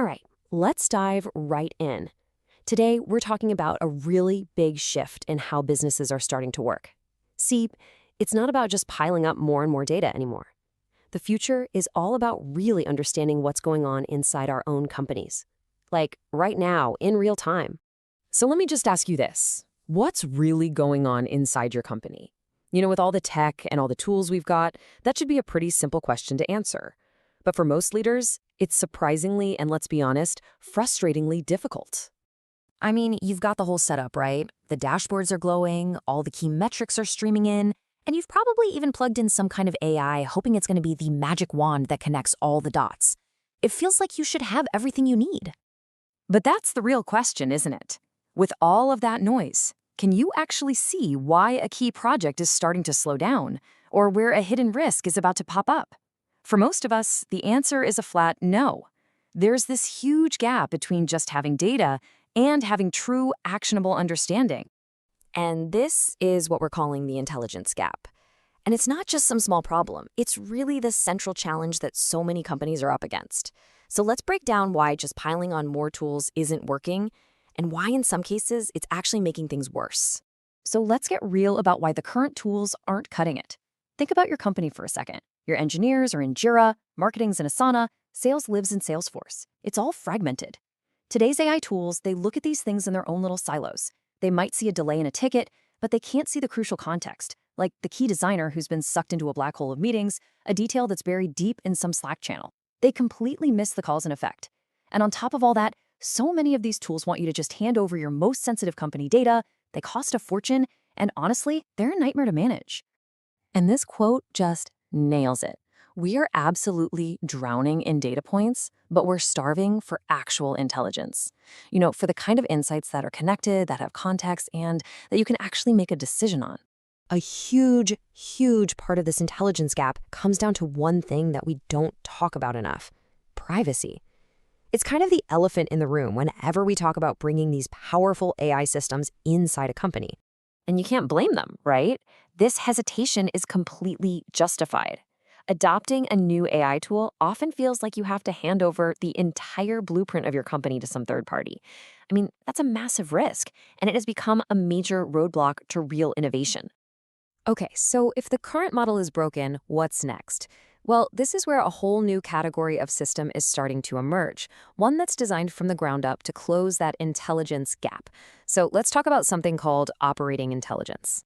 All right, let's dive right in. Today, we're talking about a really big shift in how businesses are starting to work. See, it's not about just piling up more and more data anymore. The future is all about really understanding what's going on inside our own companies. Like right now, in real time. So let me just ask you this. What's really going on inside your company? With all the tech and all the tools we've got, that should be a pretty simple question to answer. But for most leaders, it's surprisingly, and let's be honest, frustratingly difficult. I mean, you've got the whole setup, right? The dashboards are glowing, all the key metrics are streaming in, and you've probably even plugged in some kind of AI hoping it's going to be the magic wand that connects all the dots. It feels like you should have everything you need. But that's the real question, isn't it? With all of that noise, can you actually see why a key project is starting to slow down, or where a hidden risk is about to pop up? For most of us, the answer is a flat no. There's this huge gap between just having data and having true, actionable understanding. And this is what we're calling the intelligence gap. And it's not just some small problem. It's really the central challenge that so many companies are up against. So let's break down why just piling on more tools isn't working, and why in some cases it's actually making things worse. So let's get real about why the current tools aren't cutting it. Think about your company for a second. Your engineers are in Jira, marketing's in Asana, sales lives in Salesforce. It's all fragmented. Today's AI tools, they look at these things in their own little silos. They might see a delay in a ticket, but they can't see the crucial context, like the key designer who's been sucked into a black hole of meetings, a detail that's buried deep in some Slack channel. They completely miss the cause and effect. And on top of all that, so many of these tools want you to just hand over your most sensitive company data, they cost a fortune, and honestly, they're a nightmare to manage. And this quote just nails it. We are absolutely drowning in data points, but we're starving for actual intelligence. For the kind of insights that are connected, that have context, and that you can actually make a decision on. A huge, huge part of this intelligence gap comes down to one thing that we don't talk about enough: privacy. It's kind of the elephant in the room whenever we talk about bringing these powerful AI systems inside a company. And you can't blame them, right? This hesitation is completely justified. Adopting a new AI tool often feels like you have to hand over the entire blueprint of your company to some third party. I mean, that's a massive risk, and it has become a major roadblock to real innovation. Okay, so if the current model is broken, what's next? Well, this is where a whole new category of system is starting to emerge, one that's designed from the ground up to close that intelligence gap. So let's talk about something called operating intelligence.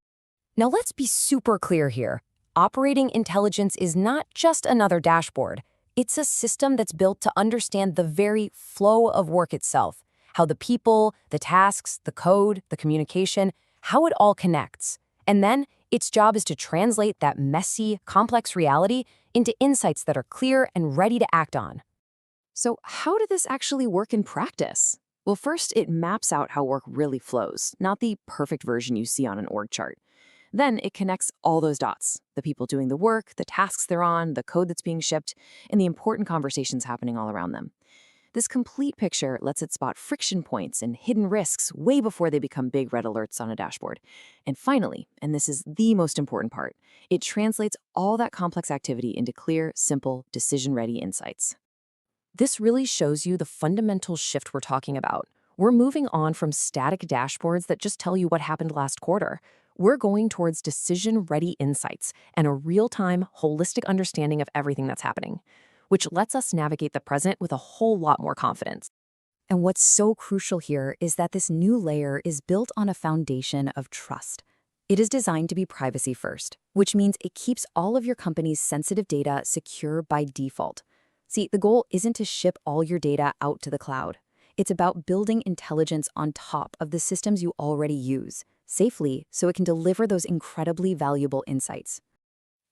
Now let's be super clear here. Operating intelligence is not just another dashboard. It's a system that's built to understand the very flow of work itself, how the people, the tasks, the code, the communication, how it all connects. And then its job is to translate that messy, complex reality into insights that are clear and ready to act on. So how did this actually work in practice? Well, first, it maps out how work really flows, not the perfect version you see on an org chart. Then it connects all those dots: the people doing the work, the tasks they're on, the code that's being shipped, and the important conversations happening all around them. This complete picture lets it spot friction points and hidden risks way before they become big red alerts on a dashboard. And finally, and this is the most important part, it translates all that complex activity into clear, simple, decision-ready insights. This really shows you the fundamental shift we're talking about. We're moving on from static dashboards that just tell you what happened last quarter. We're going towards decision-ready insights and a real-time, holistic understanding of everything that's happening, which lets us navigate the present with a whole lot more confidence. And what's so crucial here is that this new layer is built on a foundation of trust. It is designed to be privacy first, which means it keeps all of your company's sensitive data secure by default. See, the goal isn't to ship all your data out to the cloud. It's about building intelligence on top of the systems you already use, safely, so it can deliver those incredibly valuable insights.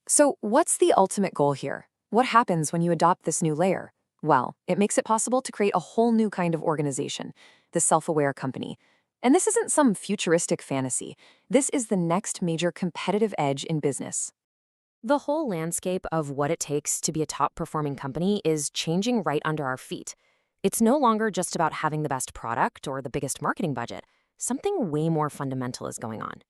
So what's the ultimate goal here? What happens when you adopt this new layer? Well, it makes it possible to create a whole new kind of organization, the self-aware company. And this isn't some futuristic fantasy. This is the next major competitive edge in business. The whole landscape of what it takes to be a top-performing company is changing right under our feet. It's no longer just about having the best product or the biggest marketing budget. Something way more fundamental is going on.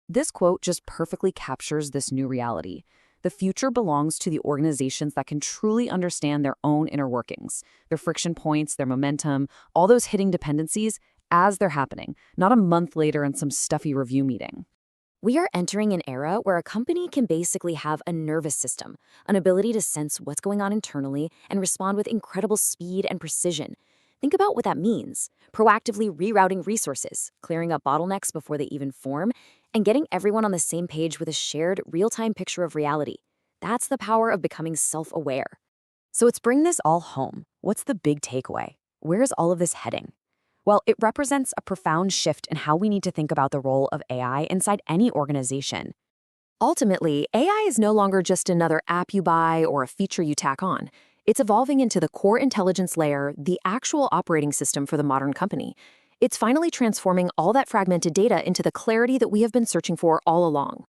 This quote just perfectly captures this new reality. The future belongs to the organizations that can truly understand their own inner workings, their friction points, their momentum, all those hidden dependencies as they're happening, not a month later in some stuffy review meeting. We are entering an era where a company can basically have a nervous system, an ability to sense what's going on internally and respond with incredible speed and precision. Think about what that means: proactively rerouting resources, clearing up bottlenecks before they even form, and getting everyone on the same page with a shared, real-time picture of reality. That's the power of becoming self-aware. So let's bring this all home. What's the big takeaway? Where is all of this heading? Well, it represents a profound shift in how we need to think about the role of AI inside any organization. Ultimately, AI is no longer just another app you buy or a feature you tack on. It's evolving into the core intelligence layer, the actual operating system for the modern company. It's finally transforming all that fragmented data into the clarity that we have been searching for all along.